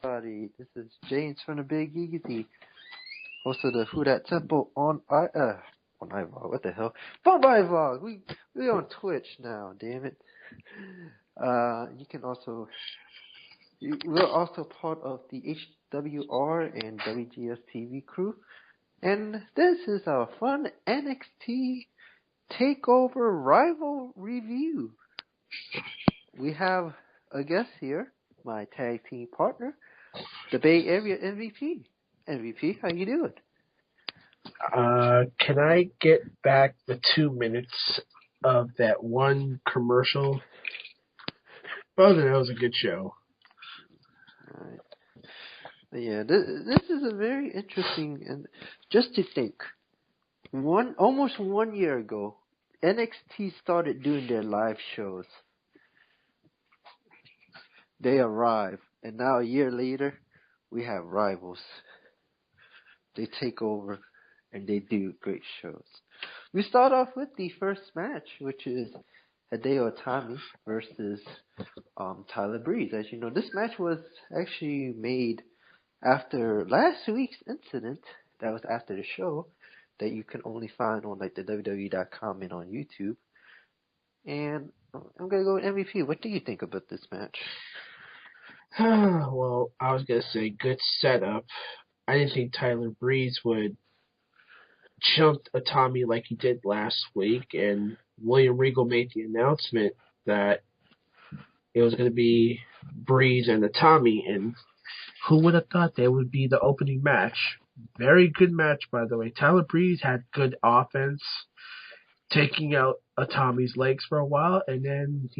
everybody. This is James from the Big Easy, host of the Who Dat Temple on iVlog. What the hell? Phone by Vlog. We on Twitch now. Damn it. You can also we're also part of the HWR and WGS TV crew, and this is our fun NXT TakeOver rival review. We have a guest here, my tag team partner, the Bay Area MVP. MVP, how you doing? Can I get back the 2 minutes of that one commercial? Oh, that was a good show. Alright. Yeah, this is a very interesting, and just to think, almost 1 year ago, NXT started doing their live shows. They arrive, and now a year later, we have rivals. They take over, and they do great shows. We start off with the first match, which is Hideo Itami versus Tyler Breeze. As you know, this match was actually made after last week's incident. That was after the show that you can only find on like the WWE.com and on YouTube. And I'm gonna go with MVP. What do you think about this match? Well, I was going to say good setup. I didn't think Tyler Breeze would jump Itami like he did last week, and William Regal made the announcement that it was going to be Breeze and Itami, and who would have thought that would be the opening match? Very good match, by the way. Tyler Breeze had good offense, taking out Itami's legs for a while, and then,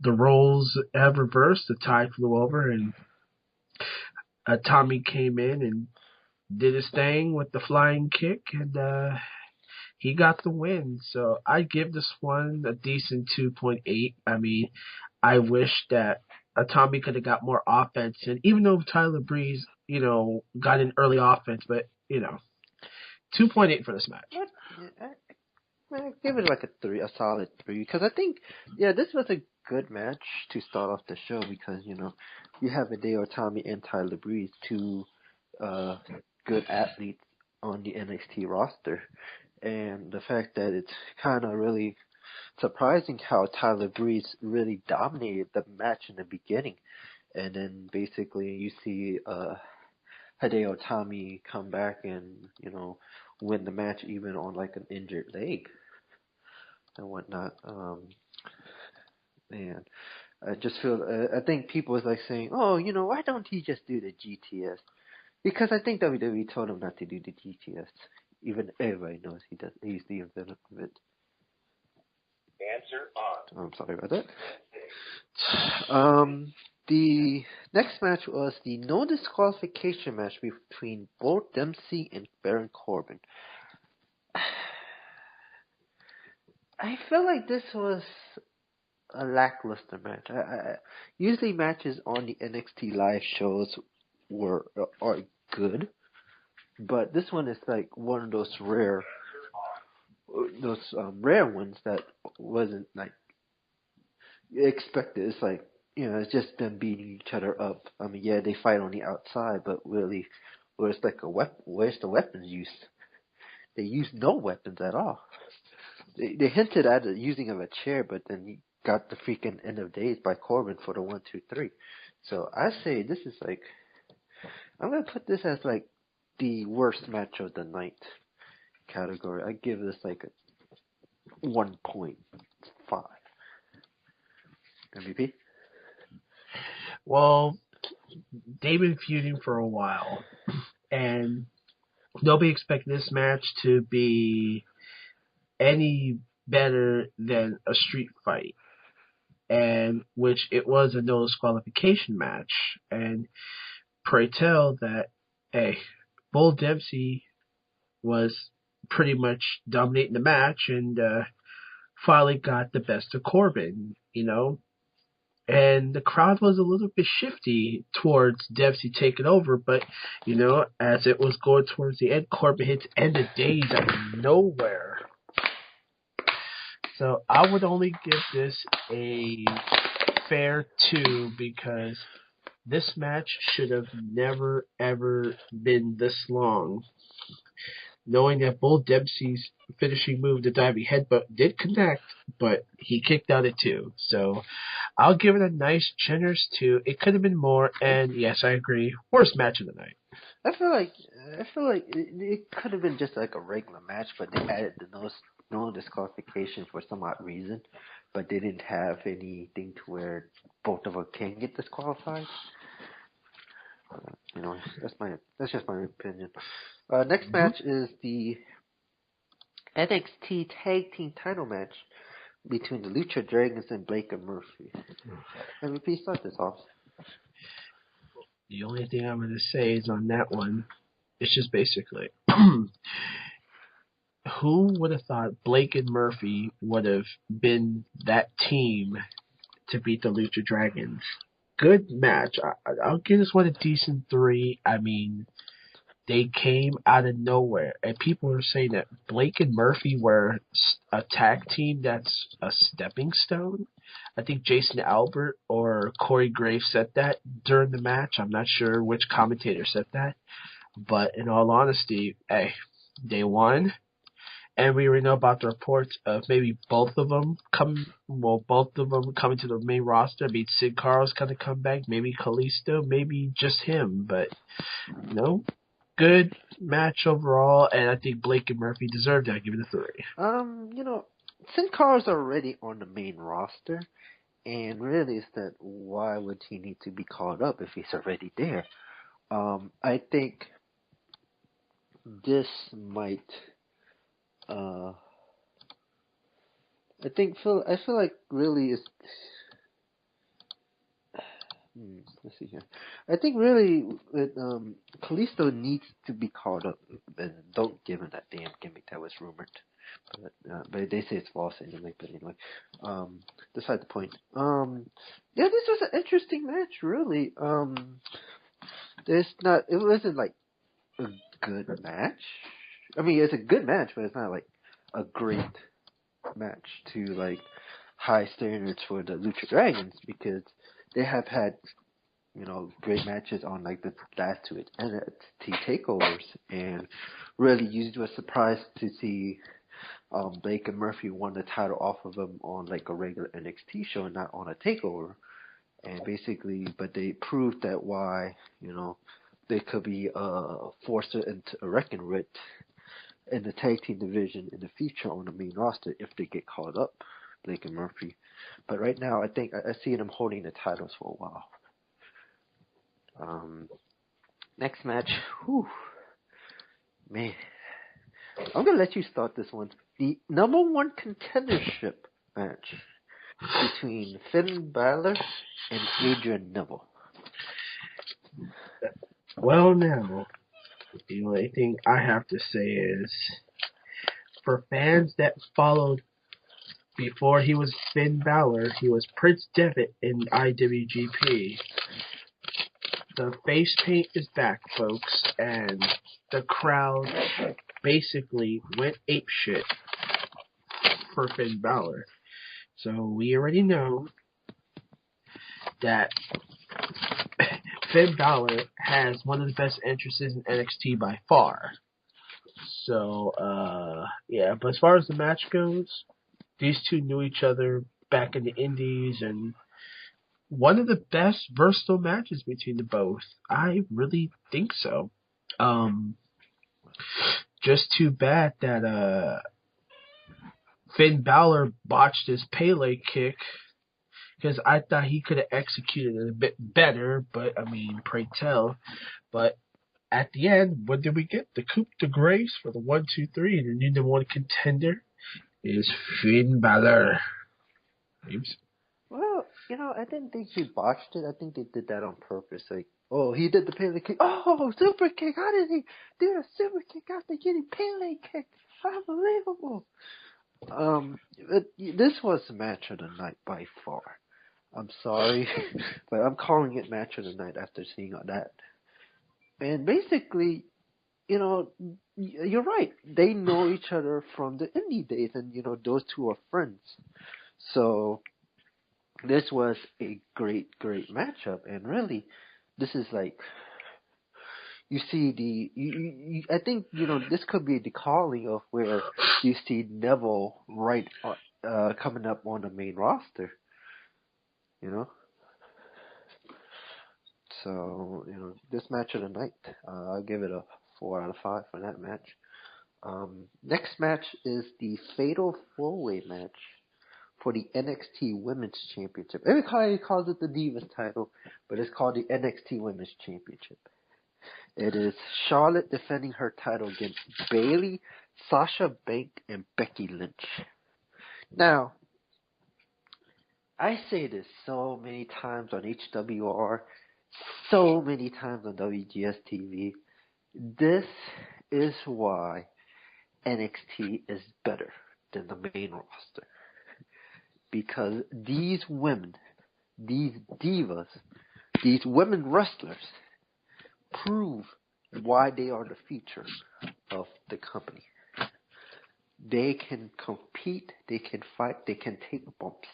the roles have reversed. The tide flew over, and Itami came in and did his thing with the flying kick, and he got the win. So I give this one a decent 2.8. I mean, I wish that Itami could have got more offense, and even though Tyler Breeze, got an early offense, but 2.8 for this match. I give it like a solid 3, because I think, this was a good match to start off the show, because you have Hideo Itami and Tyler Breeze, two good athletes on the NXT roster, and the fact that it's kind of really surprising how Tyler Breeze really dominated the match in the beginning, and then basically you see Hideo Itami come back and win the match even on like an injured leg and whatnot. Man, I just feel I think people is like saying, oh, why don't he just do the GTS? Because I think WWE told him not to do the GTS. Even everybody knows he does. He's the inventor of it. Answer on. I'm sorry about that. The next match was the no disqualification match between both Dempsey and Baron Corbin. I feel like this was a lackluster match. Usually matches on the NXT live shows are good, but this one is like one of those rare ones that wasn't like expected. It's like it's just them beating each other up. I mean, yeah, they fight on the outside, but really, where's the weapons use? They use no weapons at all. They hinted at the using of a chair, but then you got the freaking end of days by Corbin for the 1, 2, 3. So I say this is like, I'm gonna put this as like the worst match of the night category. I give this like a 1.5. MVP? Well, they've been feuding for a while, and nobody expected this match to be any better than a street fight, and which it was a no disqualification match. And pray tell that, hey, Bull Dempsey was pretty much dominating the match, and finally got the best of Corbin, and the crowd was a little bit shifty towards Dempsey taking over, but, as it was going towards the end, Corbin hits end of days out of nowhere. So I would only give this a fair 2, because This match should have never, ever been this long. Knowing that both Dempsey's finishing move, the diving headbutt, did connect, but he kicked out at 2. So I'll give it a nice, generous 2. It could have been more, and yes, I agree. Worst match of the night. I feel like it could have been just like a regular match, but they added the no disqualifications for some odd reason, but they didn't have anything to where both of them can get disqualified. That's just my opinion. Next match is the NXT Tag Team Title match between the Lucha Dragons and Blake and Murphy. MVP, start this off. The only thing I'm going to say is on that one, it's just basically, who would have thought Blake and Murphy would have been that team to beat the Lucha Dragons? Good match. I'll give this one a decent 3. I mean, they came out of nowhere, and people are saying that Blake and Murphy were a tag team that's a stepping stone. I think Jason Albert or Corey Graves said that during the match. I'm not sure which commentator said that, but in all honesty, hey, they won. And we already know about the reports of maybe both of them coming to the main roster. I mean, Sid Carl's going to come back, maybe Kalisto, maybe just him. But, good match overall, and I think Blake and Murphy deserved it. I give it a 3. Sid Carl's already on the main roster, and really is that why would he need to be called up if he's already there? I think this might... I feel like really is. Let's see here. I think really Kalisto needs to be called up, and don't give him that damn gimmick that was rumored. But they say it's false anyway. But anyway, beside the point. Yeah, this was an interesting match. Really, it wasn't like a good match. I mean, it's a good match, but it's not like a great match to like high standards for the Lucha Dragons, because they have had, great matches on like the last 2 NXT takeovers, and really you were surprised to see Blake and Murphy won the title off of them on like a regular NXT show and not on a takeover. And basically, but they proved that why, they could be a force to reckon with in the tag team division in the future on the main roster if they get called up, Blake and Murphy. But right now, I think I see them holding the titles for a while. Next match, man, I'm gonna let you start this one. The number 1 contendership match between Finn Balor and Adrian Neville. Well, now, the only thing I have to say is, for fans that followed before he was Finn Balor, he was Prince Devitt in IWGP. The face paint is back, folks, and the crowd basically went apeshit for Finn Balor. So we already know that Finn Balor has one of the best entrances in NXT by far. So, yeah, but as far as the match goes, these two knew each other back in the Indies, and one of the best versatile matches between the both. I really think so. Just too bad that Finn Balor botched his Pele kick, because I thought he could have executed it a bit better, but, I mean, pray tell. But at the end, what did we get? The coup de grace for the 1, 2, 3, and the new number 1 contender is Finn Balor. Oops. Well, I didn't think he botched it. I think they did that on purpose. Like, oh, he did the Pele kick. Oh, super kick. How did he do a super kick after getting Pele kicked? Unbelievable. This was the match of the night by far. I'm sorry, but I'm calling it match of the night after seeing all that. And basically, you're right. They know each other from the indie days, and, those two are friends. So this was a great, great matchup. And really, this is like, you see I think, this could be the calling of where you see Neville coming up on the main roster, you know. So, this match of the night, I'll give it a 4 out of 5 for that match. Next match is the Fatal 4-Way match for the NXT Women's Championship. Everybody calls it the Divas title, but it's called the NXT Women's Championship. It is Charlotte defending her title against Bayley, Sasha Banks, and Becky Lynch. Now, I say this so many times on HWR, so many times on WGS TV. This is why NXT is better than the main roster. Because these women, these divas, these women wrestlers prove why they are the future of the company. They can compete, they can fight, they can take bumps.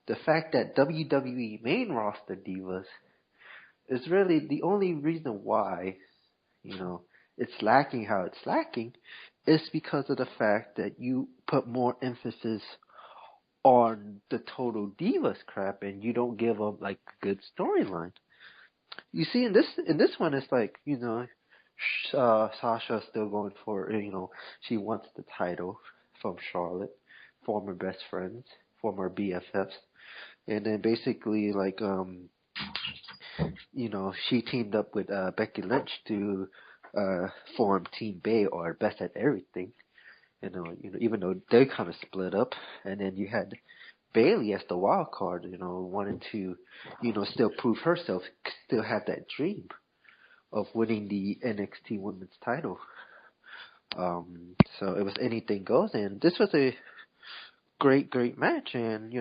The fact that WWE main roster divas is really the only reason why, it's lacking how it's lacking, is because of the fact that you put more emphasis on the total divas crap and you don't give them like a good storyline. You see, in this one, it's like, Sasha still going for, she wants the title from Charlotte, former best friends, former BFFs, and then basically like, she teamed up with Becky Lynch to form Team Bay, or Best at Everything. Even though they kind of split up, and then you had Bayley as the wild card, wanting to, still prove herself, still have that dream of winning the NXT Women's title. So it was anything goes, and this was a great match, and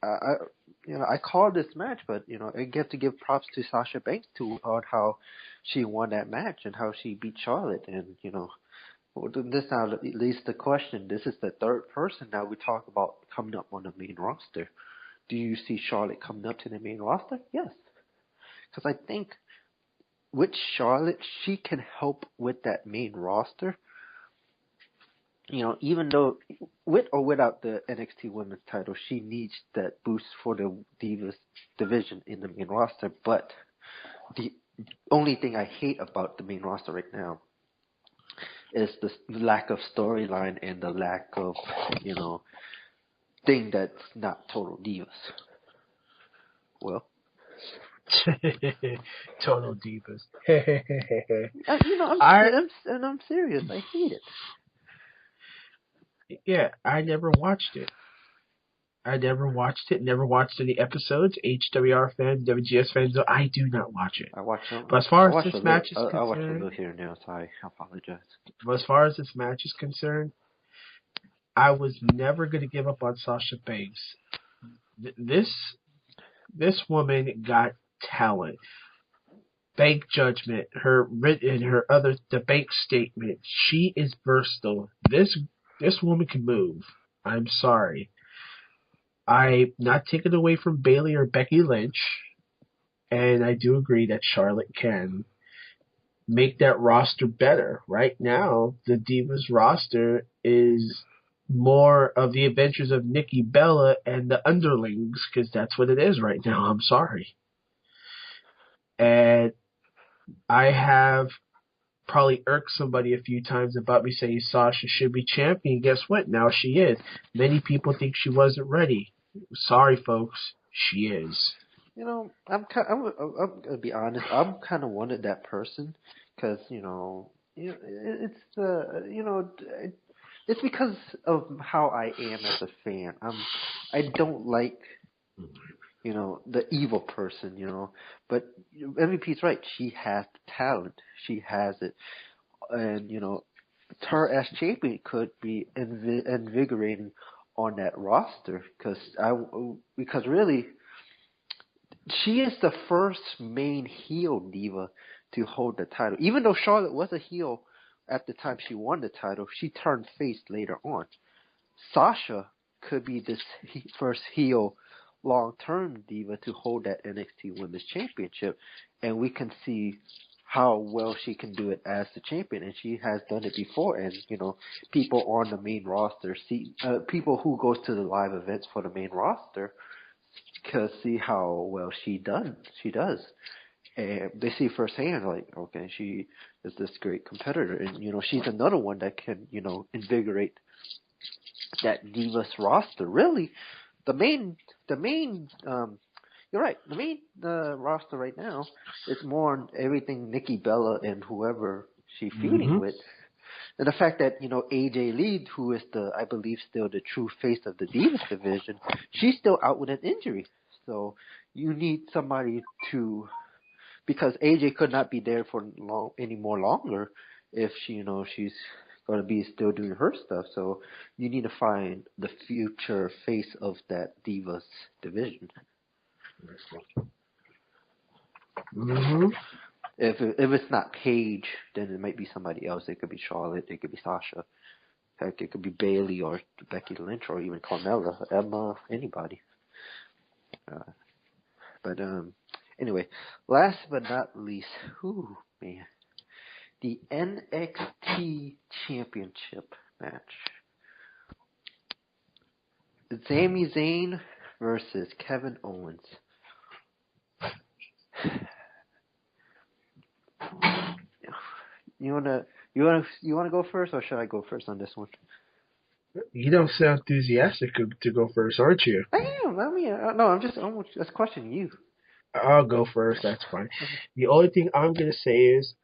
I called this match, but I get to give props to Sasha Banks on how she won that match and how she beat Charlotte, and this now leads to the question. This is the third person now we talk about coming up on the main roster. Do you see Charlotte coming up to the main roster? Yes. Because I think with Charlotte, she can help with that main roster. Even though with or without the NXT Women's title, she needs that boost for the Divas division in the main roster. But the only thing I hate about the main roster right now is the lack of storyline and the lack of, thing that's not total divas. Well. Total divas. I'm serious. I hate it. Yeah, I never watched it. Never watched any episodes. HWR fans, WGS fans, I do not watch it. I watch them. But as far as this match is concerned, I watch a little here and there, so I apologize. But as far as this match is concerned, I was never going to give up on Sasha Banks. This woman got talent, bank judgment, her written, the bank statement. She is versatile. This woman can move. I'm sorry. I'm not taking away from Bayley or Becky Lynch, and I do agree that Charlotte can make that roster better. Right now, the Divas roster is more of the adventures of Nikki Bella and the underlings, because that's what it is right now. I'm sorry. And I have probably irked somebody a few times about me saying Sasha should be champion. Guess what? Now she is. Many people think she wasn't ready. Sorry, folks. She is. I'm gonna be honest. I'm kind of wanted that person because it's because of how I am as a fan. I don't like the evil person. But MVP's right. She has the talent. She has it, and her as champion could be invigorating on that roster because really she is the first main heel diva to hold the title. Even though Charlotte was a heel at the time she won the title, she turned face later on. Sasha could be this first heel long-term diva to hold that NXT Women's Championship, and we can see how well she can do it as the champion, and she has done it before. And people on the main roster people who goes to the live events for the main roster can see how well she does, and they see firsthand, like, okay, she is this great competitor, and she's another one that can invigorate that Divas roster. Really, the main you're right. The main roster right now is more on everything Nikki Bella and whoever she's feuding with. And the fact that, AJ Lee, who is I believe still the true face of the Divas division, she's still out with an injury. So you need somebody because AJ could not be there for any more longer if she's going to be still doing her stuff. So you need to find the future face of that Divas division. If it's not Paige, then it might be somebody else. It could be Charlotte. It could be Sasha. Heck, it could be Bayley or Becky Lynch or even Carmella, Emma, anybody. But anyway, last but not least, the NXT Championship match. Sami Zayn versus Kevin Owens. You wanna go first, or should I go first on this one? You don't sound enthusiastic to go first, aren't you? I am. I mean, no, I'm just questioning you. I'll go first. That's fine. The only thing I'm gonna say is,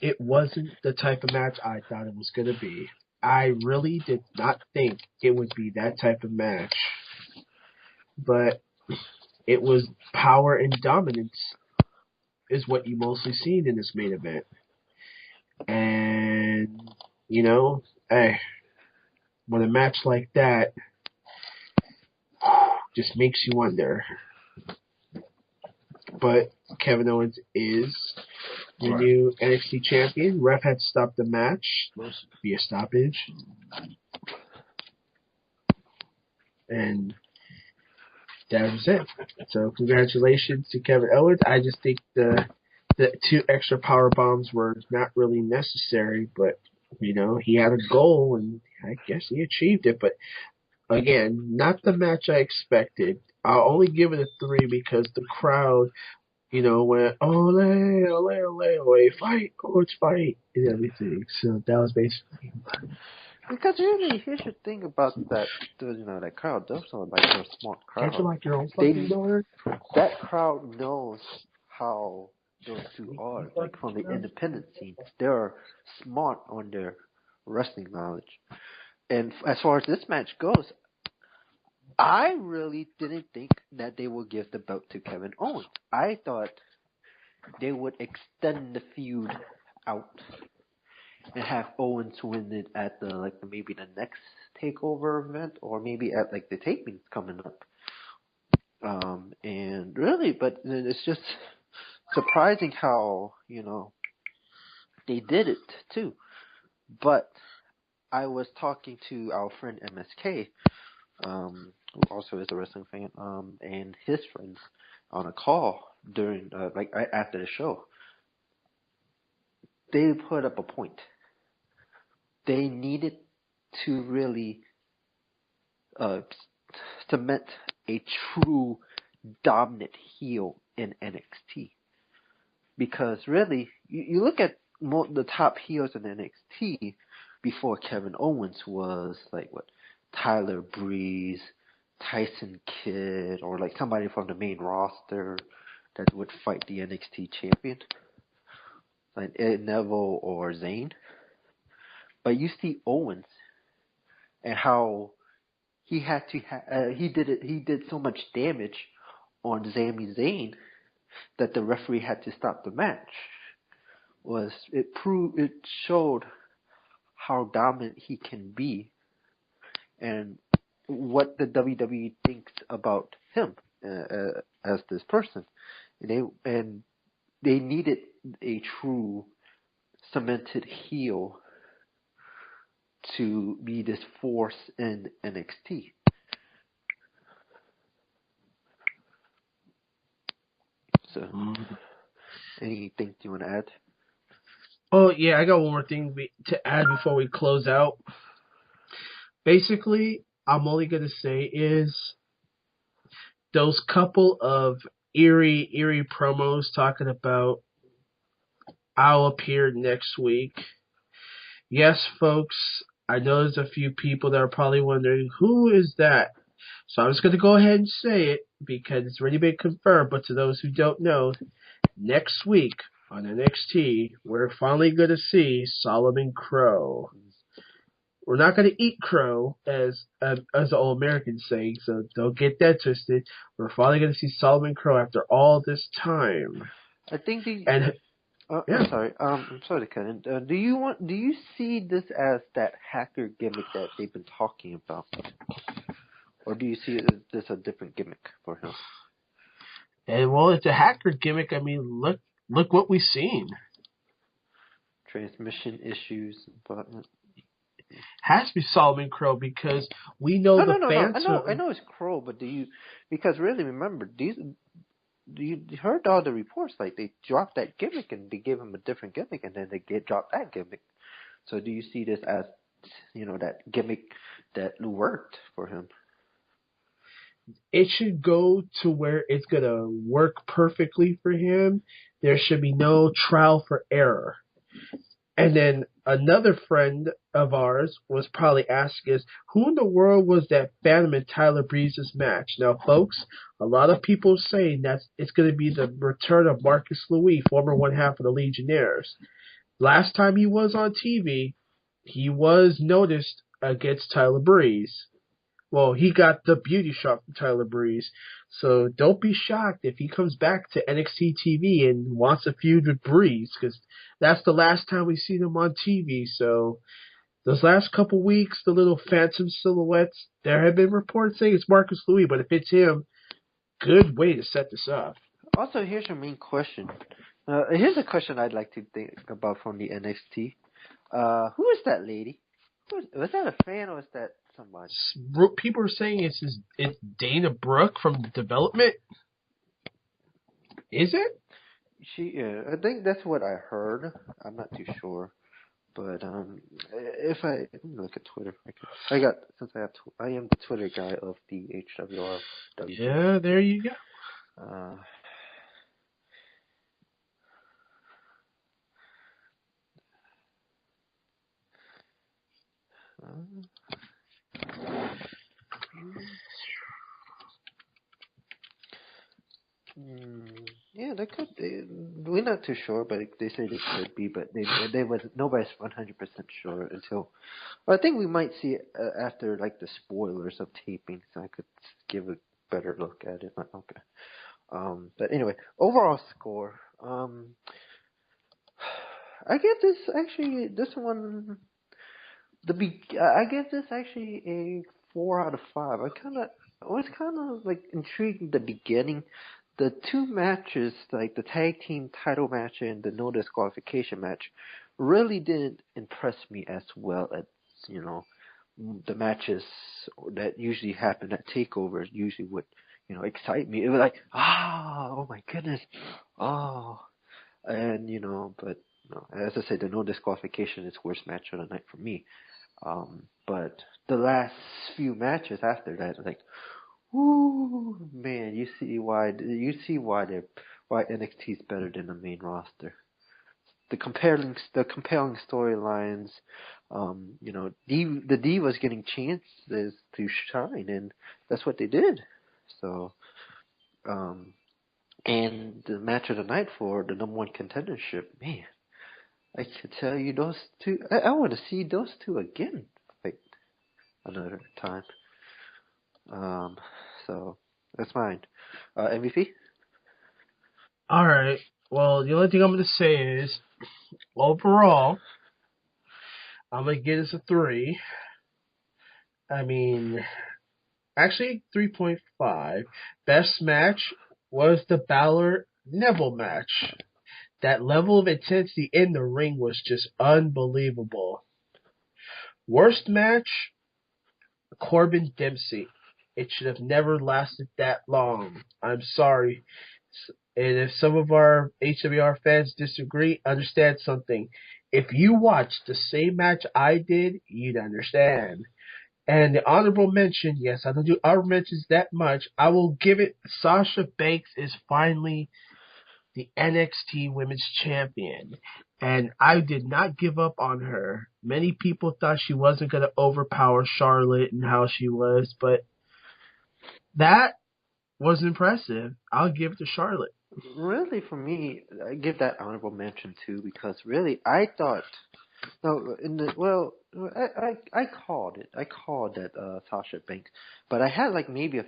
it wasn't the type of match I thought it was gonna be. I really did not think it would be that type of match, but it was power and dominance is what you mostly seen in this main event. And, hey, when a match like that just makes you wonder. But Kevin Owens is the new NXT champion. Ref had stopped the match via stoppage. And that was it. So congratulations to Kevin Owens. I just think the 2 extra power bombs were not really necessary, but he had a goal and I guess he achieved it. But again, not the match I expected. I'll only give it a 3 because the crowd, went ole ole ole ole, fight, coach, fight, and everything. So that was basically. Because really, here's the thing about that, that crowd. Those are like a smart crowd. Can't you like your own fucking door? That crowd knows how those two are, like from the independent scene. They're smart on their wrestling knowledge. And as far as this match goes, I really didn't think that they would give the belt to Kevin Owens. I thought they would extend the feud out and have Owens win it at maybe the next TakeOver event, or maybe at the tapings coming up. And really, but it's just surprising how they did it too. But I was talking to our friend MSK, who also is a wrestling fan, and his friends on a call during right after the show. They put up a point. They needed to really cement a true dominant heel in NXT. Because really, you look at the top heels in NXT before Kevin Owens was Tyler Breeze, Tyson Kidd, or somebody from the main roster that would fight the NXT champion, like Ed Neville or Zayn. But you see Owens and how he had to he did so much damage on Sami Zayn that the referee had to stop the match. It showed how dominant he can be and what the WWE thinks about him as this person. And they needed a true cemented heel to be this force in NXT. So, anything you want to add? Oh, yeah, I got one more thing to add before we close out. Basically, I'm only going to say is those couple of eerie promos talking about I'll appear next week. Yes, folks, I know there's a few people that are probably wondering, who is that? So I'm just going to go ahead and say it because it's already been confirmed. But to those who don't know, next week on NXT, we're finally going to see Solomon Crow. We're not going to eat crow, as the old Americans say, so don't get that twisted. We're finally going to see Solomon Crow after all this time. I think yeah. I'm sorry. I'm sorry to cut in. Do you see this as that hacker gimmick that they've been talking about, or do you see it as this a different gimmick for him? And well, it's a hacker gimmick. I mean, look what we've seen. Transmission issues, but has to be Solomon Crow because we know fans. I know it's Crow, but because really remember you heard all the reports, like they dropped that gimmick and they gave him a different gimmick and then they dropped that gimmick. So do you see this as, that gimmick that worked for him? It should go to where it's going to work perfectly for him. There should be no trial for error. And then another friend of ours was probably asking us, who in the world was that Phantom and Tyler Breeze's match? Now, folks, a lot of people are saying that it's going to be the return of Marcus Louis, former one half of the Legionnaires. Last time he was on TV, he was noticed against Tyler Breeze. Well, he got the beauty shot from Tyler Breeze. So don't be shocked if he comes back to NXT TV and wants a feud with Breeze, because that's the last time we've seen him on TV. So those last couple weeks, the little phantom silhouettes, there have been reports saying it's Marcus Louis, but if it's him, good way to set this up. Also, here's your main question. Here's a question I'd like to think about from the NXT. Who is that lady? Was that a fan or was that somebody? People are saying it's Dana Brooke from Development. Is it? I think that's what I heard. I'm not too sure, but if let me look at Twitter. I am the Twitter guy of the HWR. Yeah, there you go. Yeah, they could. We're not too sure, but they say they could be. But nobody's 100% sure until. Well, I think we might see it after like the spoilers of taping, so I could give a better look at it. Okay. But anyway, overall score. I give this one. I give this actually a 4 out of 5. I was kind of like intrigued in the beginning. The two matches, like the tag team title match and the no disqualification match, really didn't impress me as well as the matches that usually happen at TakeOver. Usually would excite me. It was like oh my goodness, and but. No, as I said, the no disqualification is worst match of the night for me. But the last few matches after that, like, whoo, man, you see why NXT is better than the main roster. The compelling storylines, the Divas getting chances to shine, and that's what they did. So, and the match of the night for the number one contendership, man. I can tell you those two. I want to see those two again, like another time. So that's mine. MVP. All right. Well, the only thing I'm going to say is, overall, I'm going to give this a 3. I mean, actually 3.5. Best match was the Balor Neville match. That level of intensity in the ring was just unbelievable. Worst match, Corbin Dempsey. It should have never lasted that long. I'm sorry. And if some of our HWR fans disagree, understand something. If you watched the same match I did, you'd understand. And the honorable mention, yes, I don't do honorable mentions that much. I will give it. Sasha Banks is finally the NXT Women's Champion. And I did not give up on her. Many people thought she wasn't going to overpower Charlotte and how she was, but that was impressive. I'll give it to Charlotte. Really, for me, I give that honorable mention too, because really, I thought, no, I called it. I called that Sasha Banks, but I had like maybe a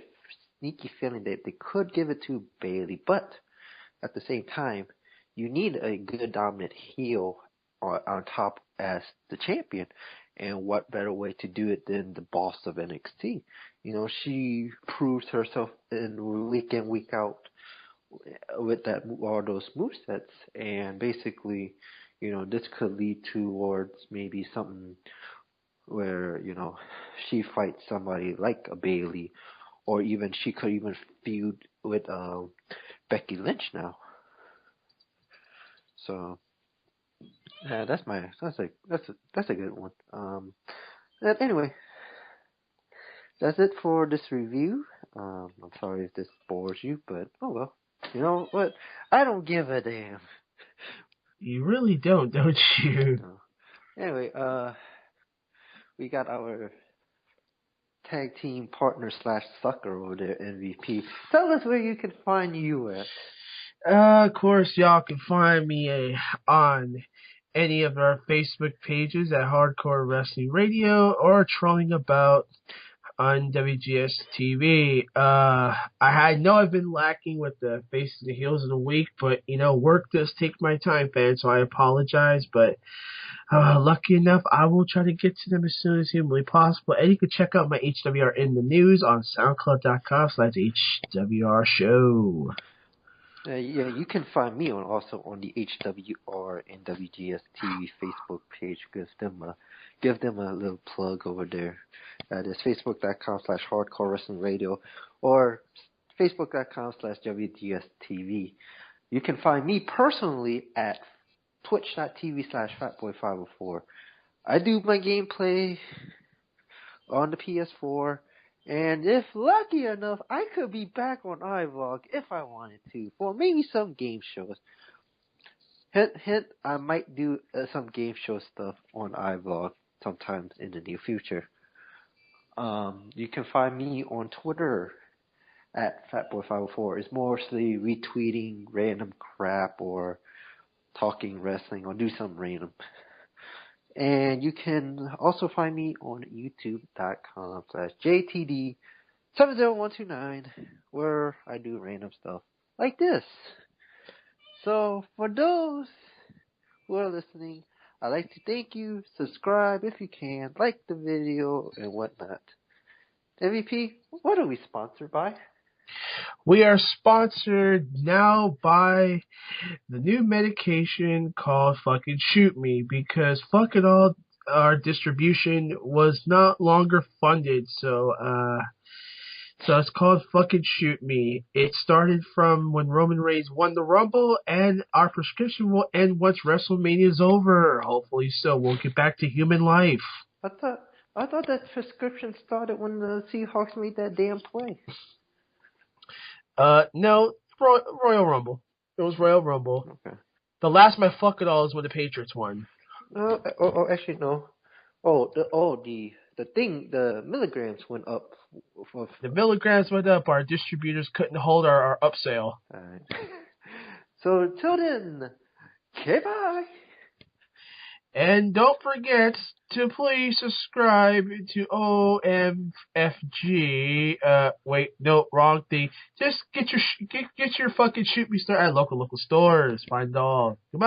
sneaky feeling that they could give it to Bayley, but at the same time, you need a good dominant heel on top as the champion, and what better way to do it than the boss of NXT? You know, she proves herself in week in, week out with all those movesets, and basically, you know, this could lead towards maybe something where, you know, she fights somebody like a Bayley, or even she could even feud with Becky Lynch now. So yeah, that's a good one. But anyway, that's it for this review. I'm sorry if this bores you, but oh well. You know what? I don't give a damn. You really don't you? No. Anyway, we got our tag team partner / sucker over there, MVP. Tell us where you can find you at. Of course, y'all can find me on any of our Facebook pages at Hardcore Wrestling Radio or trolling about on WGS TV. I know I've been lacking with the faces and heels of the week, but you know, work does take my time, fans, so I apologize. But lucky enough, I will try to get to them as soon as humanly possible. And you can check out my HWR in the news on SoundCloud.com/HWR Show. Yeah, you can find me also on the HWR and WGS TV Facebook page. Give them a little plug over there. That is Facebook.com/Hardcore Wrestling Radio or Facebook.com/WGS TV. You can find me personally at Twitch.tv/FatBoy504. I do my gameplay on the PS4. And if lucky enough, I could be back on iVlog if I wanted to, for maybe some game shows. Hint, I might do some game show stuff on iVlog sometimes in the near future. You can find me on Twitter at FatBoy504. It's mostly retweeting random crap or talking wrestling or do some random. And you can also find me on youtube.com/JTD70129, where I do random stuff like this. So for those who are listening, I'd like to thank you. Subscribe if you can, like the video and whatnot. MVP, what are we sponsored by? We are sponsored now by the new medication called Fucking Shoot Me, because fuck it all, our distribution was not longer funded, so it's called Fucking Shoot Me. It started from when Roman Reigns won the Rumble, and our prescription will end once WrestleMania is over. Hopefully so. We'll get back to human life. I thought that prescription started when the Seahawks made that damn play. No, Royal Rumble. It was Royal Rumble. Okay. The last my fuck it all is when the Patriots won. Actually no. The milligrams went up. The milligrams went up. Our distributors couldn't hold our upsale. Alright. So till then, okay, bye. And don't forget to please subscribe to OMFG. Wait, no, wrong thing. Just get your fucking Shoot Me Star at local stores. Find all. Goodbye.